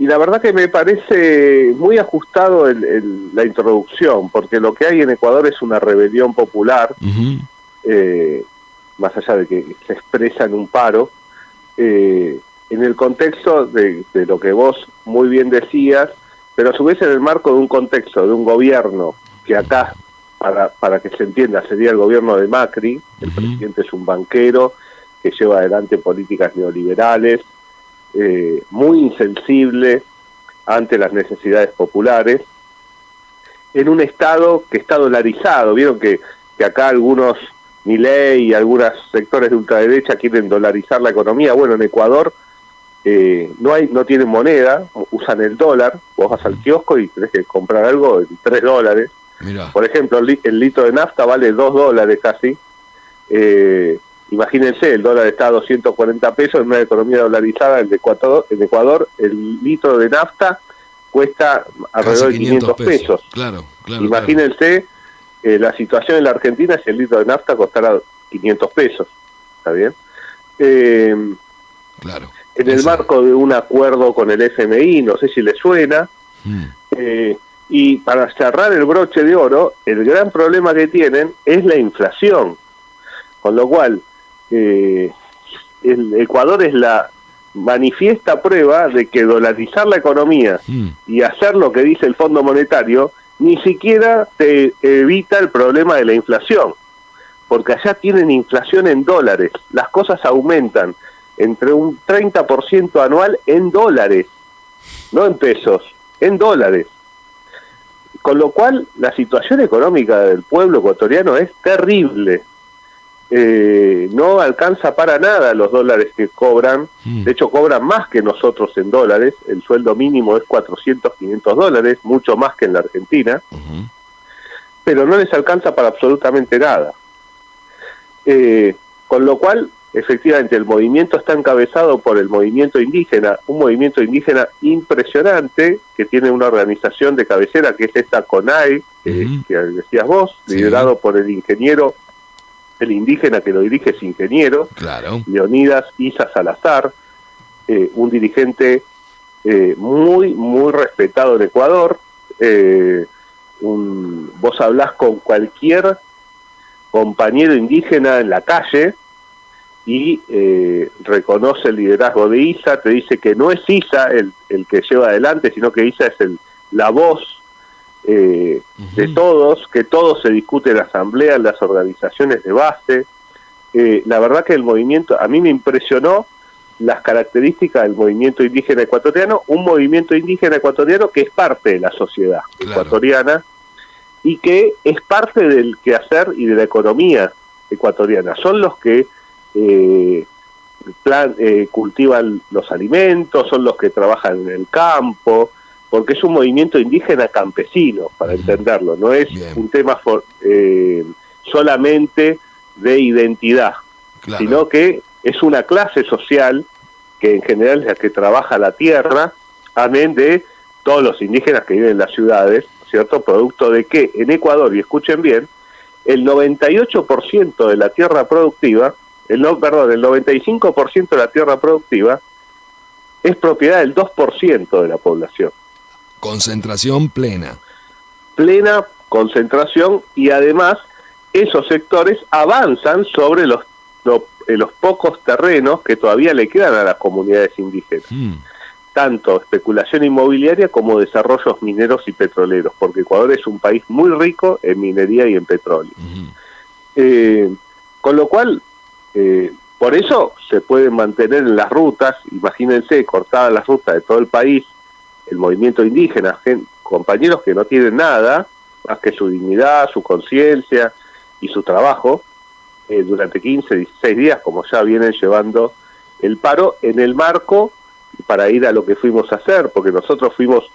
Y la verdad que me parece muy ajustado la introducción, porque lo que hay en Ecuador es una rebelión popular, más allá de que se expresa en un paro, en el contexto de lo que vos muy bien decías, pero a su vez en el marco de un contexto de un gobierno que acá, para que se entienda, sería el gobierno de Macri. El presidente es un banquero que lleva adelante políticas neoliberales, muy insensible ante las necesidades populares, en un Estado que está dolarizado. Vieron que acá algunos, Milei y algunos sectores de ultraderecha quieren dolarizar la economía. Bueno, en Ecuador no tienen moneda, usan el dólar. Vos vas al kiosco y tenés que comprar algo en $3. Mirá. Por ejemplo, el litro de nafta vale $2 casi. Imagínense, el dólar está a 240 pesos en una economía dolarizada. En Ecuador, el litro de nafta cuesta alrededor de 500 pesos. Claro. Imagínense la situación en la Argentina si el litro de nafta costara 500 pesos. ¿Está bien? Claro. En el marco de un acuerdo con el FMI, no sé si le suena, y para cerrar el broche de oro, el gran problema que tienen es la inflación. Con lo cual, el Ecuador es la manifiesta prueba de que dolarizar la economía y hacer lo que dice el Fondo Monetario ni siquiera te evita el problema de la inflación, porque allá tienen inflación en dólares, las cosas aumentan entre un 30% anual en dólares, no en pesos, en dólares. Con lo cual, la situación económica del pueblo ecuatoriano es terrible. No alcanza para nada los dólares que cobran. De hecho cobran más que nosotros en dólares. El sueldo mínimo es $400, $500, mucho más que en la Argentina, pero no les alcanza para absolutamente nada. Con lo cual, efectivamente, el movimiento está encabezado por el movimiento indígena, un movimiento indígena impresionante que tiene una organización de cabecera que es esta CONAE, que decías vos, liderado por el indígena que lo dirige es ingeniero, Leonidas Issa Salazar, un dirigente muy, muy respetado en Ecuador. Vos hablás con cualquier compañero indígena en la calle y reconoce el liderazgo de Issa, te dice que no es Issa el que lleva adelante, sino que Issa es la voz de todos, que todo se discute en la asamblea, en las organizaciones de base. La verdad que el movimiento, a mí me impresionó las características del movimiento indígena ecuatoriano, un movimiento indígena ecuatoriano que es parte de la sociedad ecuatoriana y que es parte del quehacer y de la economía ecuatoriana. Son los que cultivan los alimentos, son los que trabajan en el campo, porque es un movimiento indígena campesino, para entenderlo, no es un tema solamente de identidad, sino que es una clase social que en general es la que trabaja la tierra, amén de todos los indígenas que viven en las ciudades, ¿cierto? Producto de que en Ecuador, y escuchen bien, el 98% de la tierra productiva, el 95% de la tierra productiva es propiedad del 2% de la población. Concentración plena. Plena concentración, y además esos sectores avanzan sobre los pocos terrenos que todavía le quedan a las comunidades indígenas. Tanto especulación inmobiliaria como desarrollos mineros y petroleros, porque Ecuador es un país muy rico en minería y en petróleo. Con lo cual, por eso se pueden mantener en las rutas, imagínense, cortadas las rutas de todo el país, el movimiento indígena, compañeros que no tienen nada más que su dignidad, su conciencia y su trabajo, durante 15, 16 días, como ya vienen llevando el paro, en el marco, para ir a lo que fuimos a hacer, porque nosotros fuimos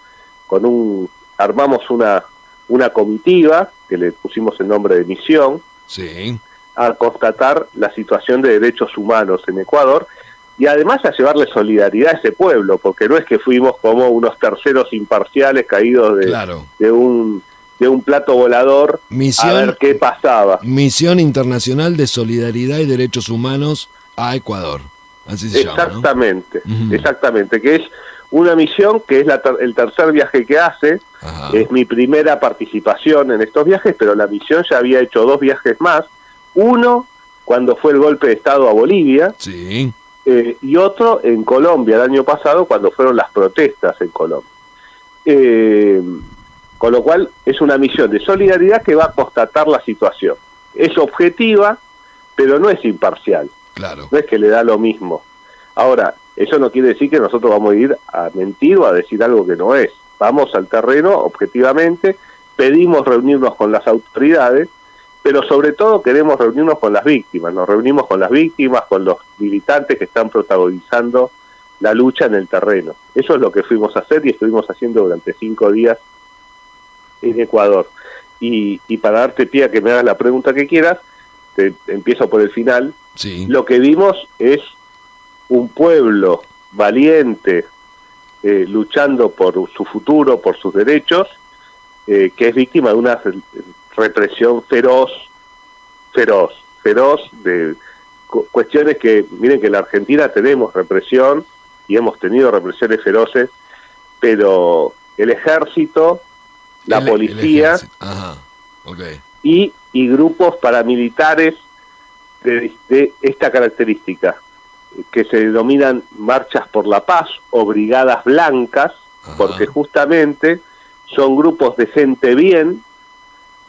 armamos una comitiva, que le pusimos el nombre de Misión, a constatar la situación de derechos humanos en Ecuador, y además a llevarle solidaridad a ese pueblo, porque no es que fuimos como unos terceros imparciales caídos de un plato volador a ver qué pasaba. Misión Internacional de Solidaridad y Derechos Humanos a Ecuador, así se llama, ¿no? Exactamente, que es Una misión que es el tercer viaje que hace. Ajá. Es mi primera participación en estos viajes, pero la misión ya había hecho 2 viajes más. Uno cuando fue el golpe de Estado a Bolivia, Sí. Y otro en Colombia el año pasado cuando fueron las protestas en Colombia. Con lo cual es una misión de solidaridad que va a constatar la situación. Es objetiva, pero no es imparcial. Claro. No es que le da lo mismo. Ahora, eso no quiere decir que nosotros vamos a ir a mentir o a decir algo que no es. Vamos al terreno objetivamente, pedimos reunirnos con las autoridades, pero sobre todo queremos reunirnos con las víctimas. Nos reunimos con las víctimas, con los militantes que están protagonizando la lucha en el terreno. Eso es lo que fuimos a hacer y estuvimos haciendo durante 5 días en Ecuador. Y para darte pie a que me hagas la pregunta que quieras, te empiezo por el final. Sí. Lo que vimos es un pueblo valiente, luchando por su futuro, por sus derechos, que es víctima de una represión feroz de cuestiones que, miren que en la Argentina tenemos represión y hemos tenido represiones feroces, pero el ejército, la policía Ajá. Okay. y grupos paramilitares de esta característica, que se denominan marchas por la paz o brigadas blancas, Ajá. porque justamente son grupos de gente bien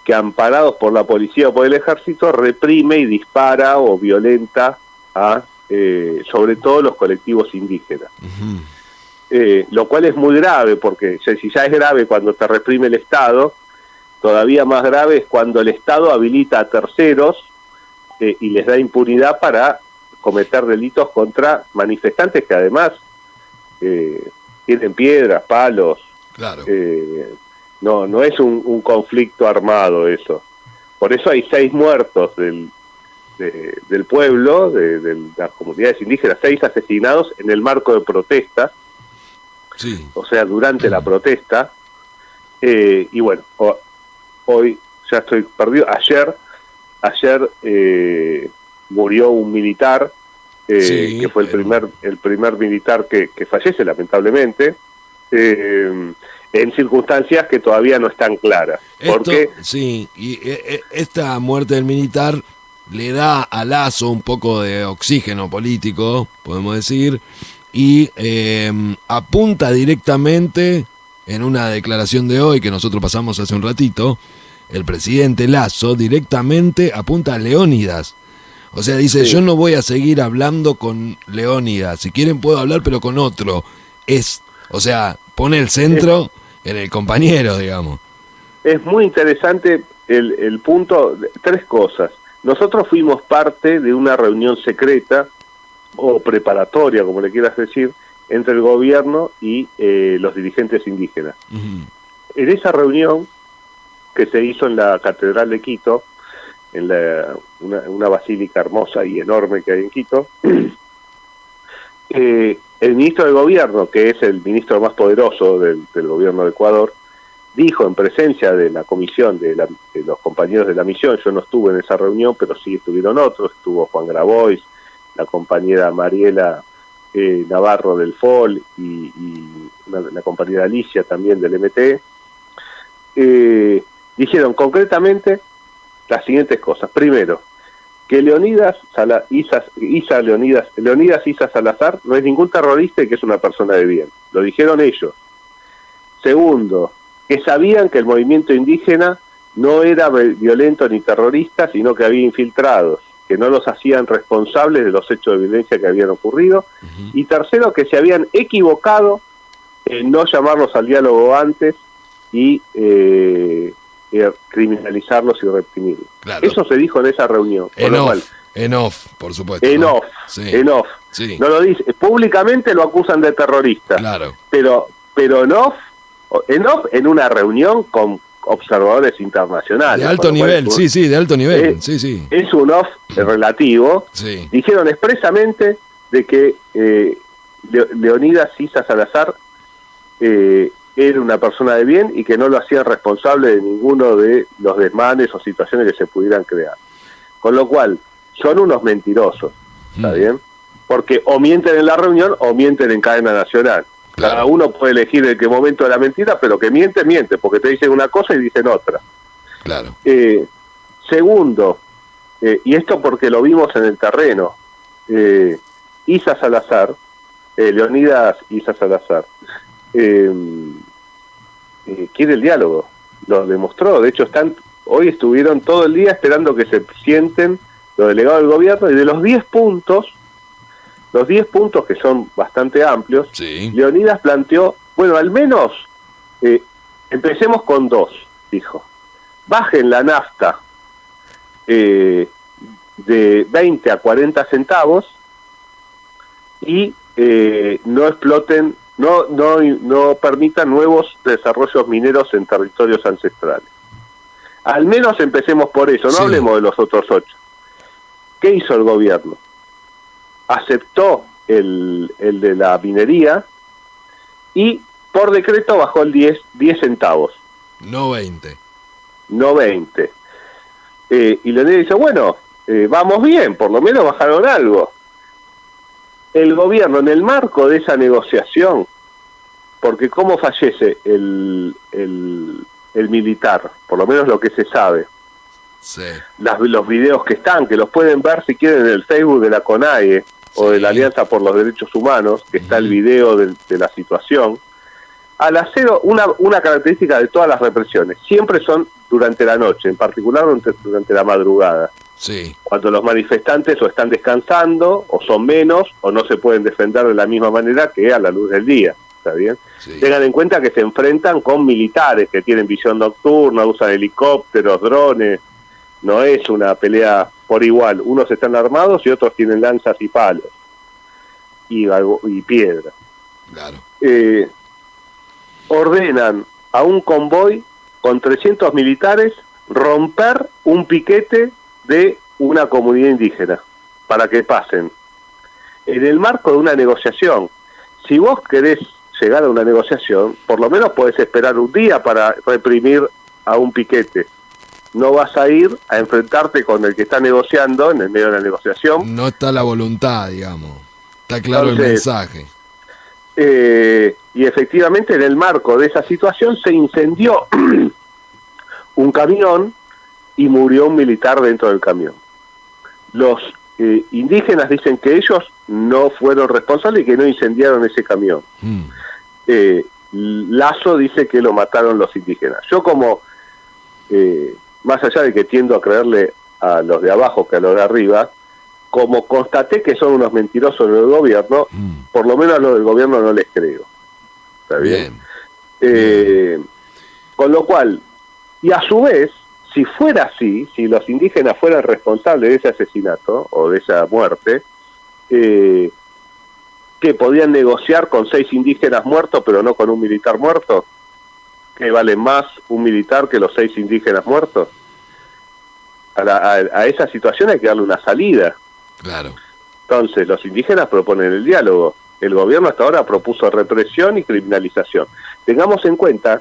que, amparados por la policía o por el ejército, reprime y dispara o violenta a sobre todo los colectivos indígenas. Uh-huh. Lo cual es muy grave, porque si ya es grave cuando te reprime el Estado, todavía más grave es cuando el Estado habilita a terceros y les da impunidad para cometer delitos contra manifestantes que además tienen piedras, palos. Claro. No es un conflicto armado eso. Por eso hay 6 muertos del pueblo, de las comunidades indígenas, 6 asesinados en el marco de protestas, Sí. o sea, durante la protesta. Y bueno, hoy ya estoy perdido. Ayer murió un militar, Sí, que fue el primer militar que fallece, lamentablemente, en circunstancias que todavía no están claras. Porque Sí, y esta muerte del militar le da a Lasso un poco de oxígeno político, podemos decir, y apunta directamente, en una declaración de hoy que nosotros pasamos hace un ratito, el presidente Lasso directamente apunta a Leónidas. O sea, dice, Sí. yo no voy a seguir hablando con Leónidas, si quieren puedo hablar pero con otro. O sea, pone el centro en el compañero, digamos. es muy interesante el punto, 3 cosas. Nosotros fuimos parte de una reunión secreta o preparatoria, como le quieras decir, entre el gobierno y los dirigentes indígenas. Uh-huh. En esa reunión, que se hizo en la Catedral de Quito, en una basílica hermosa y enorme que hay en Quito, el ministro de Gobierno, que es el ministro más poderoso del gobierno de Ecuador, dijo en presencia de la comisión de los compañeros de la misión, yo no estuve en esa reunión, pero sí estuvieron otros, estuvo Juan Grabois, la compañera Mariela Navarro del FOL y la compañera Alicia también del MT, dijeron concretamente las siguientes cosas. Primero, que Leonidas Issa Salazar no es ningún terrorista y que es una persona de bien. Lo dijeron ellos. Segundo, que sabían que el movimiento indígena no era violento ni terrorista, sino que había infiltrados, que no los hacían responsables de los hechos de violencia que habían ocurrido. Uh-huh. Y tercero, que se habían equivocado en no llamarlos al diálogo antes y criminalizarlos y reprimirlos. Claro. Eso se dijo en esa reunión. En off, por supuesto. En ¿no? off, Sí. en off. Sí. No lo dice, públicamente lo acusan de terrorista. Claro. Pero en off, en una reunión con observadores internacionales. De alto nivel, sí, de alto nivel. Sí. Es un off relativo. Sí. Dijeron expresamente de que Leonidas Issa Salazar era una persona de bien y que no lo hacían responsable de ninguno de los desmanes o situaciones que se pudieran crear. Con lo cual, son unos mentirosos, ¿está bien? Porque o mienten en la reunión o mienten en cadena nacional. Claro. Cada uno puede elegir en qué momento de la mentira, pero que miente, porque te dicen una cosa y dicen otra. Claro. Segundo, y esto porque lo vimos en el terreno, Isa Salazar, Leonidas Isa Salazar, quiere el diálogo, lo demostró. De hecho, hoy estuvieron todo el día esperando que se sienten los delegados del gobierno, y de los 10 puntos que son bastante amplios, Sí. Leonidas planteó, bueno, al menos empecemos con 2, dijo. Bajen la nafta de 20 a 40 centavos y no exploten, no permitan nuevos desarrollos mineros en territorios ancestrales. Al menos empecemos por eso, no Sí. hablemos de los otros 8. ¿Qué hizo el gobierno? Aceptó el de la minería y por decreto bajó el 10 centavos. No 20. No 20. Y Leonidas dice, bueno, vamos bien, por lo menos bajaron algo. El gobierno, en el marco de esa negociación, porque cómo fallece el militar, por lo menos lo que se sabe, Sí. los videos que los pueden ver si quieren en el Facebook de la CONAIE o de la Alianza por los Derechos Humanos, que está el video de la situación. Al hacer una característica de todas las represiones, siempre son durante la noche, en particular durante la madrugada, Sí. cuando los manifestantes o están descansando, o son menos, o no se pueden defender de la misma manera que a la luz del día. ¿Está bien? Sí. Tengan en cuenta que se enfrentan con militares que tienen visión nocturna, usan helicópteros, drones. No es una pelea por igual. Unos están armados y otros tienen lanzas y palos y piedra. Claro. Ordenan a un convoy con 300 militares romper un piquete de una comunidad indígena para que pasen. En el marco de una negociación, si vos querés llegar a una negociación, por lo menos podés esperar un día para reprimir a un piquete. No vas a ir a enfrentarte con el que está negociando en el medio de la negociación. No está la voluntad, digamos. Está claro el mensaje. Y efectivamente, en el marco de esa situación se incendió un camión y murió un militar dentro del camión. Los indígenas dicen que ellos no fueron responsables y que no incendiaron ese camión. Lazo dice que lo mataron los indígenas. Yo más allá de que tiendo a creerle a los de abajo que a los de arriba, como constaté que son unos mentirosos del gobierno, por lo menos a los del gobierno no les creo. ¿Está bien? Con lo cual, y a su vez, si fuera así, si los indígenas fueran responsables de ese asesinato o de esa muerte, que podían negociar con 6 indígenas muertos pero no con un militar muerto, que vale más un militar que los 6 indígenas muertos. A esa situación hay que darle una salida. Claro. Entonces los indígenas proponen el diálogo, el gobierno hasta ahora propuso represión y criminalización. Tengamos en cuenta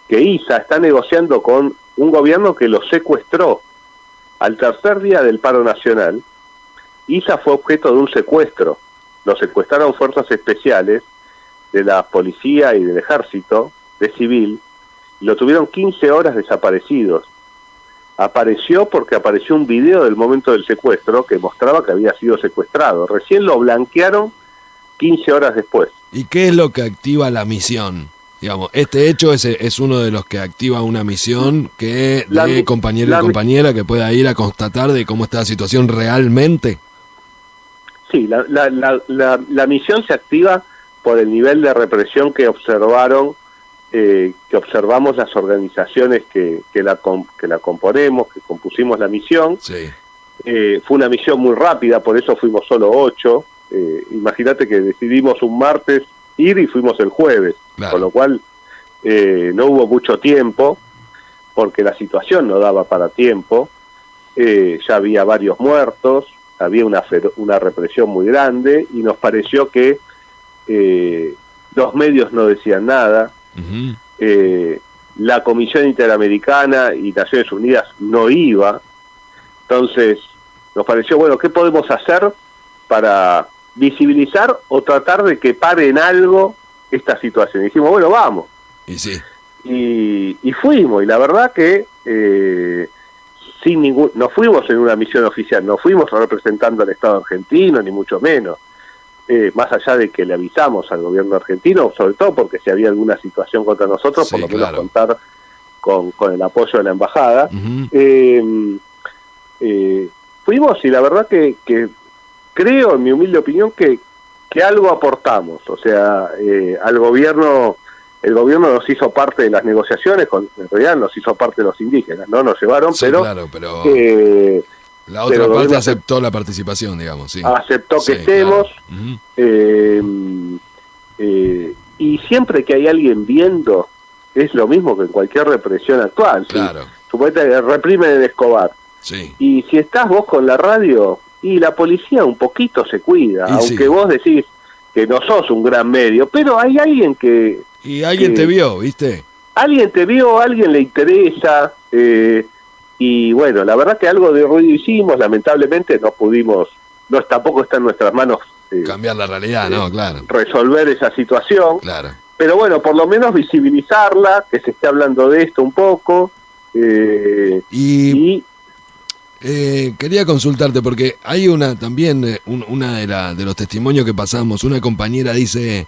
que ISA está negociando con un gobierno que lo secuestró. Al tercer día del paro nacional, ISA fue objeto de un secuestro. Lo secuestraron fuerzas especiales de la policía y del ejército, de civil, y lo tuvieron 15 horas desaparecidos. Apareció porque apareció un video del momento del secuestro que mostraba que había sido secuestrado. Recién lo blanquearon 15 horas después. ¿Y qué es lo que activa la misión? Digamos, este hecho es uno de los que activa una misión que de compañero y compañera que pueda ir a constatar de cómo está la situación realmente. Sí, la misión se activa por el nivel de represión que observamos las organizaciones que la componemos, que compusimos la misión. Sí. Fue una misión muy rápida, por eso fuimos solo 8. Imagínate que decidimos un martes ir y fuimos el jueves, claro. Con lo cual no hubo mucho tiempo, porque la situación no daba para tiempo. Ya había varios muertos, había una represión muy grande, y nos pareció que los medios no decían nada. Uh-huh. La Comisión Interamericana y Naciones Unidas no iba. Entonces nos pareció, bueno, ¿qué podemos hacer para visibilizar o tratar de que paren algo esta situación. Y dijimos, bueno, vamos. Y sí. Y fuimos, y la verdad que no fuimos en una misión oficial, no fuimos representando al Estado argentino, ni mucho menos. Más allá de que le avisamos al gobierno argentino, sobre todo porque si había alguna situación contra nosotros, por lo menos contar con el apoyo de la embajada. Fuimos, y la verdad que creo, en mi humilde opinión, que algo aportamos. O sea, al gobierno, el gobierno nos hizo parte de las negociaciones, en realidad nos hizo parte de los indígenas, no nos llevaron, sí, pero la otra parte aceptó la participación, digamos. Sí. Aceptó que estemos. Claro. Y siempre que hay alguien viendo, es lo mismo que en cualquier represión actual. Claro. ¿Sí? Supuestamente reprimen en Escobar. Sí. Y si estás vos con la radio, y la policía un poquito se cuida, aunque vos decís que no sos un gran medio, pero hay alguien que... Y alguien te vio, ¿viste? Alguien te vio, alguien le interesa, y bueno, la verdad que algo de ruido hicimos, lamentablemente no pudimos, tampoco está en nuestras manos cambiar la realidad, ¿no? Claro. Resolver esa situación. Claro. Pero bueno, por lo menos visibilizarla, que se esté hablando de esto un poco. Quería consultarte, porque hay también una de los testimonios que pasamos, una compañera dice,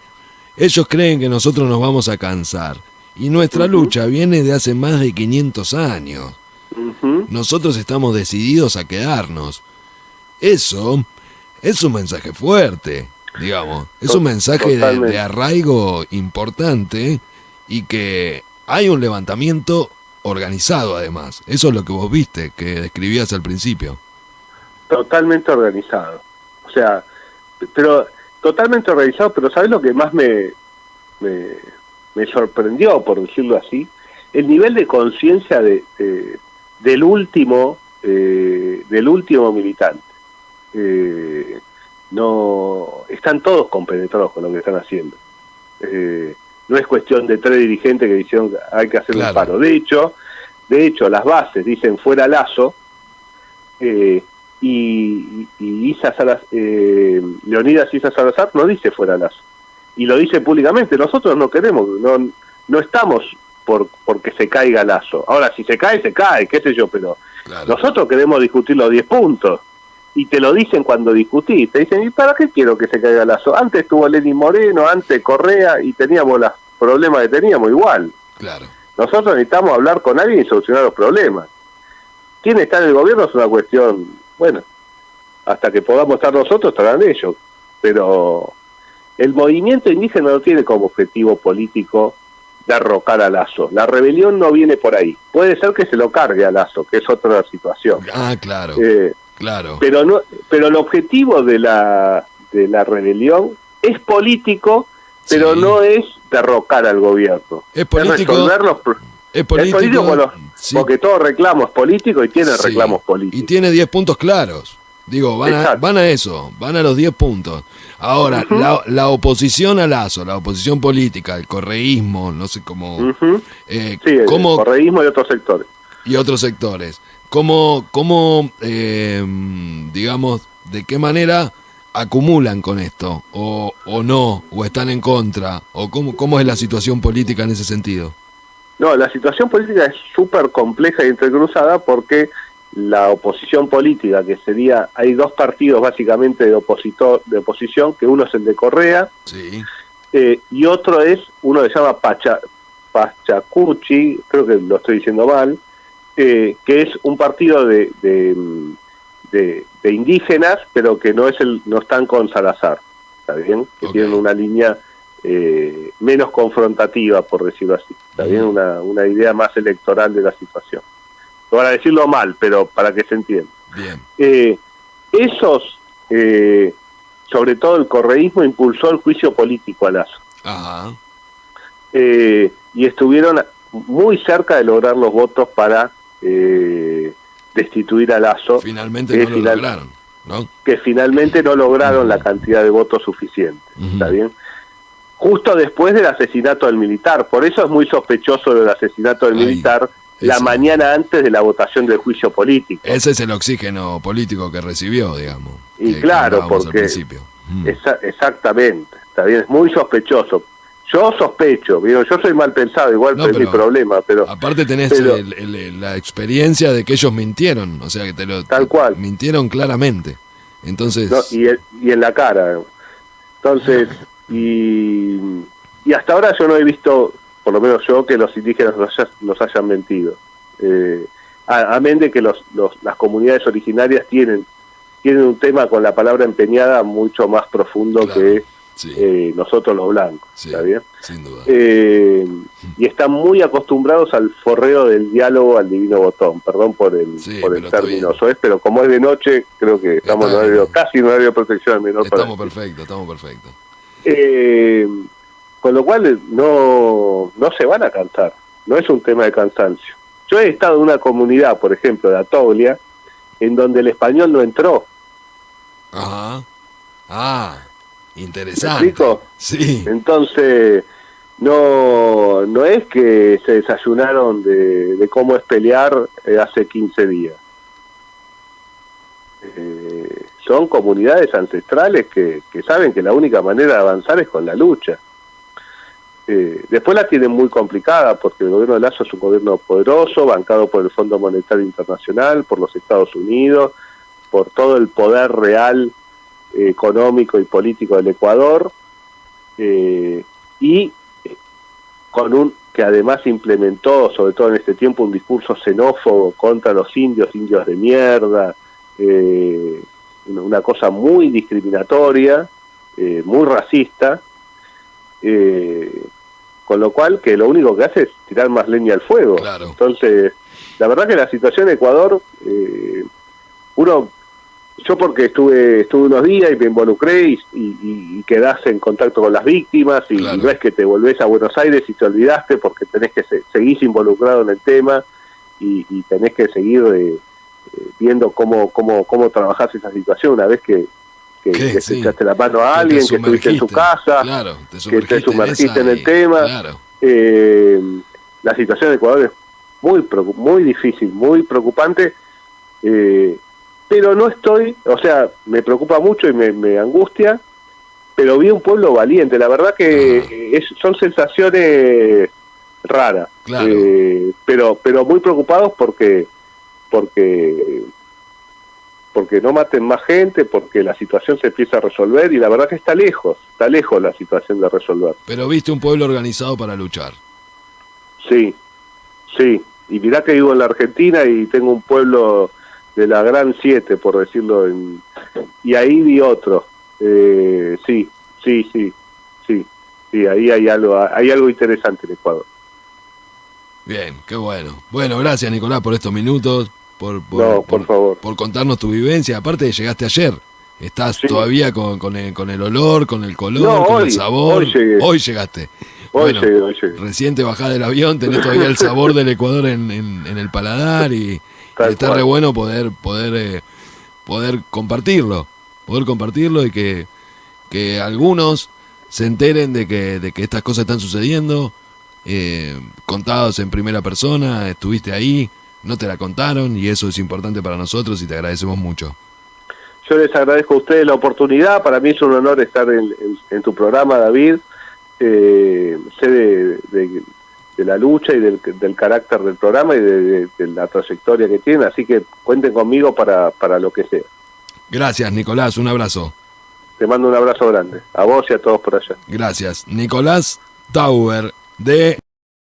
ellos creen que nosotros nos vamos a cansar, y nuestra lucha viene de hace más de 500 años. Nosotros estamos decididos a quedarnos. Eso es un mensaje fuerte, digamos, es un mensaje de arraigo importante, y que hay un levantamiento organizado además. Eso es lo que vos viste, que describías al principio. Totalmente organizado. O sea, pero totalmente organizado, pero ¿sabés lo que más me sorprendió, por decirlo así? El nivel de conciencia del último militante. No están todos compenetrados con lo que están haciendo. No es cuestión de 3 dirigentes que dijeron que hay que hacer un paro. De hecho, las bases dicen fuera Lasso, y Leonidas Issa Salazar no dice fuera Lasso, y lo dice públicamente. Nosotros no queremos, no estamos porque se caiga Lasso. Ahora, si se cae, qué sé yo, pero nosotros queremos discutir los 10 puntos. Y te lo dicen cuando discutís, te dicen, ¿y para qué quiero que se caiga Lasso? Antes estuvo Lenín Moreno, antes Correa, y teníamos los problemas que teníamos igual. Claro. Nosotros necesitamos hablar con alguien y solucionar los problemas. ¿Quién está en el gobierno? Es una cuestión, bueno, hasta que podamos estar nosotros estarán ellos. Pero el movimiento indígena no tiene como objetivo político derrocar a Lasso. La rebelión no viene por ahí. Puede ser que se lo cargue a Lasso, que es otra situación. Ah, claro. Claro. Pero el objetivo de la rebelión es político, pero no es derrocar al gobierno. Es político. Es político porque todo reclamo es político y tiene reclamos políticos. Y tiene 10 puntos claros. Digo, van a eso, van a los 10 puntos. Ahora, la oposición a Lasso, la oposición política, el correísmo, no sé cómo... el correísmo y otros sectores. Y otros sectores. ¿Cómo digamos, de qué manera acumulan con esto? ¿O no? ¿O están en contra? ¿O cómo es la situación política en ese sentido? No, la situación política es súper compleja y entrecruzada, porque la oposición política, que sería, hay 2 partidos básicamente de oposición, que uno es el de Correa, y otro es, uno se llama Pachacuchi, creo que lo estoy diciendo mal, que es un partido de indígenas, pero que no están con Salazar, ¿está bien? Que tienen una línea menos confrontativa, por decirlo así, ¿está bien? Una idea más electoral de la situación. Para decirlo mal, pero para que se entienda. Bien. Esos, sobre todo el correísmo, impulsó el juicio político a Lasso. Ajá. Y estuvieron muy cerca de lograr los votos para destituir a Lasso. Finalmente no lo lograron, ¿no? Que finalmente no lograron la cantidad de votos suficiente, ¿está bien? Justo después del asesinato del militar. Por eso es muy sospechoso el asesinato del militar la mañana antes de la votación del juicio político. Ese es el oxígeno político que recibió, digamos. Y claro, porque... Exactamente, está bien, es muy sospechoso. Yo sospecho, digo, yo soy mal pensado, igual no, es mi problema, pero... Aparte tenés la experiencia de que ellos mintieron, o sea, que tal cual. Mintieron claramente. Entonces... No, y en la cara. Entonces, y hasta ahora yo no he visto, por lo menos yo, que los indígenas nos hayan mentido. Amén de que las comunidades originarias tienen un tema con la palabra empeñada mucho más profundo, claro, que nosotros los blancos, sí, ¿está bien? Sin duda. Y están muy acostumbrados al forreo del diálogo al divino botón, perdón por el término soez, pero como es de noche, creo que estamos casi en horario de protección al menor. Estamos perfectos. Con lo cual no se van a cansar, no es un tema de cansancio. Yo he estado en una comunidad, por ejemplo, de Atoglia, en donde el español no entró. Ajá. Interesante. ¿Me explico? Sí. Entonces, no es que se desayunaron de cómo es pelear hace 15 días. Son comunidades ancestrales que saben que la única manera de avanzar es con la lucha. Después la tienen muy complicada porque el gobierno de Lasso es un gobierno poderoso, bancado por el Fondo Monetario Internacional, por los Estados Unidos, por todo el poder real económico y político del Ecuador, y con que además implementó, sobre todo en este tiempo, un discurso xenófobo contra los indios de mierda, una cosa muy discriminatoria, muy racista, con lo cual que lo único que hace es tirar más leña al fuego. Claro. Entonces, la verdad que la situación en Ecuador, yo porque estuve unos días y me involucré y quedás en contacto con las víctimas y, claro, y no es que te volvés a Buenos Aires y te olvidaste, porque tenés que seguís involucrado en el tema y tenés que seguir viendo cómo trabajás esa situación una vez que te echaste la mano a alguien, que estuviste en su casa, claro, que te sumergiste en el tema. Claro. La situación de Ecuador es muy difícil, muy preocupante, pero no estoy, o sea, me preocupa mucho y me angustia, pero vi un pueblo valiente. La verdad que son sensaciones raras, claro, pero muy preocupados porque no maten más gente, porque la situación se empieza a resolver, y la verdad que está lejos la situación de resolver. Pero viste un pueblo organizado para luchar. Sí, y mirá que vivo en la Argentina y tengo un pueblo de la Gran 7, por decirlo, y ahí vi otro. Sí, ahí hay algo interesante en Ecuador. Bien, qué bueno. Bueno, gracias Nicolás por estos minutos. Por favor. Por contarnos tu vivencia. Aparte, llegaste ayer. Estás todavía con el olor, con el color, con el sabor. Hoy llegaste. Hoy llegué. Recién te bajás del avión, tenés todavía el sabor del Ecuador en el paladar y está re bueno poder compartirlo. Poder compartirlo y que algunos se enteren de que estas cosas están sucediendo, contados en primera persona, estuviste ahí. No te la contaron y eso es importante para nosotros y te agradecemos mucho. Yo les agradezco a ustedes la oportunidad. Para mí es un honor estar en tu programa, David. Sé de la lucha y del carácter del programa y de la trayectoria que tiene, así que cuenten conmigo para lo que sea. Gracias, Nicolás, un abrazo. Te mando un abrazo grande, a vos y a todos por allá. Gracias. Nicolás Tauber, de